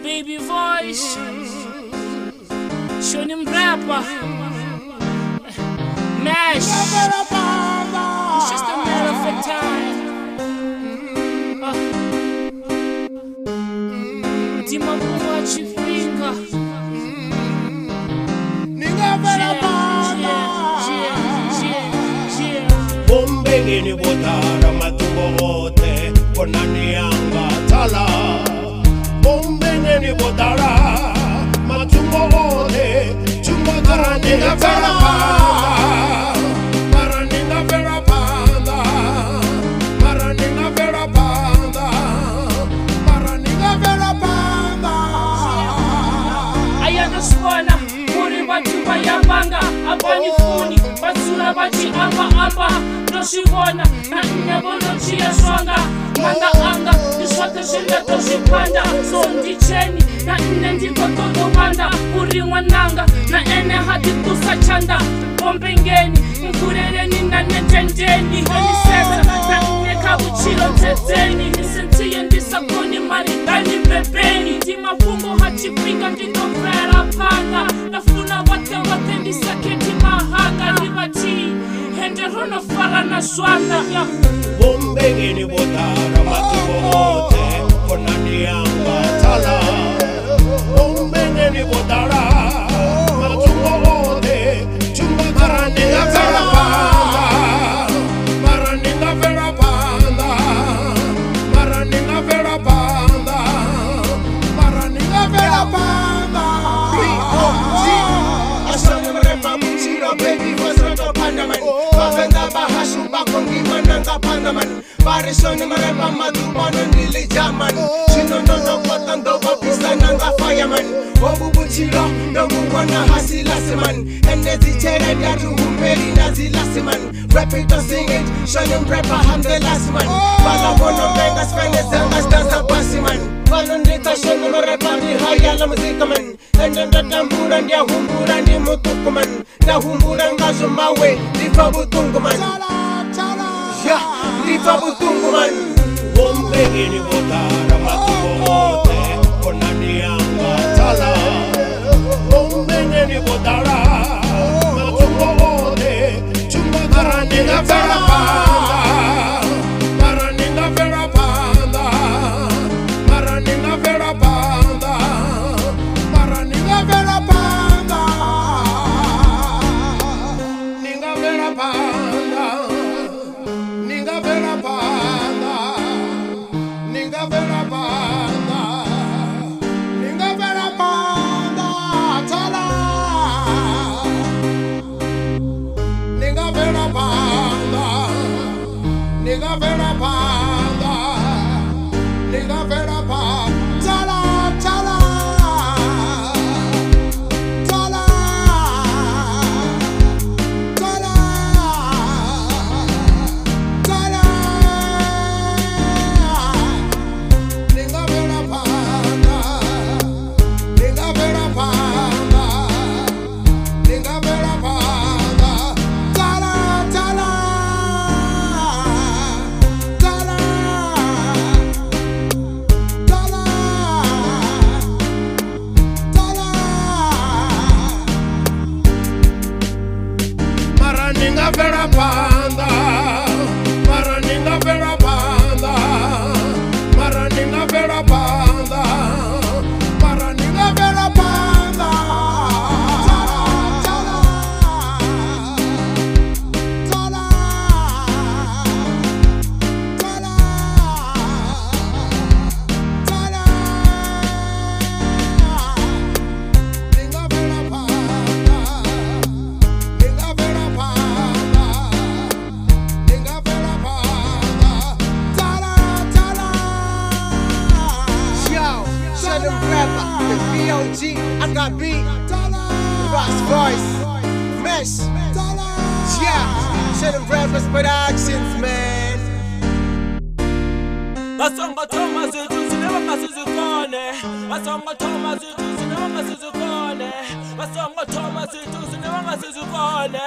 baby voice. Show them rapper. Mash. It's just a matter of time. Dima watch your finger. Bombengeni botara matumbo wote konani anga tala. Bombengeni botara matumbo wote chumba karaninga vera panda. Maraninga vera panda. Maraninga vera panda. Maraninga vera panda. Ayana swana muri batuba yabanga abani funi basura bachi amba noshibona na nyabona chia swanga manda anga niswata shenda toshipanda so ndicheni na ndiko todo banda uri mwananga na ene hadi kusachanda bombengeni mkurereni na netendeni nisesa na neka uchilo teteni nisentie ndisakoni maridani bebeni timafungo hachipinga ndiko vera panga nafuna wate ndisaketi mahanga libati hende rono fara na swanda Bombengeni botara matumbo wote konani anga tala. Bombengeni botara matumbo wote chumba karaninga vera panda. Maraninga vera panda. Maraninga vera panda. Maraninga vera panda. Asana mrepa mchira baby wasrata pandaman. Bavenda bahashu bakongi mananga pandaman. Parishoni mrepa madubano nili jaman. Chinono patando wapisa nanga fireman. Wabubu chiro nongu wana hasi lasiman. Enezi chere diatu humbeli nazi lasiman. Rapping to sing it, shonim repa I'm the last man. Bala bono venga spene zangas dansa basiman. Balondita shonim repa ni haya la muzika man. Endenda tambura ndia humbura ni mutukuman. Na humbura ngazo mawe lifa butunguman. Ya lifa butunguman. Bombengeni botara matumbo wote konani anga tala. Bombengeni botara matumbo wote chumba karaninga vera panda. Maraninga vera panda. Maraninga vera panda. Maraninga vera panda. Ninga vera panda. Ninga vera panda. Ninga vera panda. Ninga vera panda. Tala. Ninga vera panda. Ninga vera panda. Ninga vera panda. Tala. Tala. Tala. Tala. Tala. Ninga vera panda. Ninga vera panda. Ninga vera panda. Tala. Tala. Tala. Tala. Tala. Maraninga vera panda. Maraninga vera panda. Maraninga vera panda. Maraninga vera panda. Tala. Tala. Tala. Tala. Ninga vera panda. Ninga vera panda. Ninga vera panda. Tala. Tala. Yo, Southern rapper, the B.O.G. I got beat, Ross voice, Mesh. Yeah, Southern rappers productions, man. Basonga Thomas zethu sinema ngasizikone. Basonga Thomas zethu sinema ngasizikone. Basonga Thomas zethu sinema ngasizikone.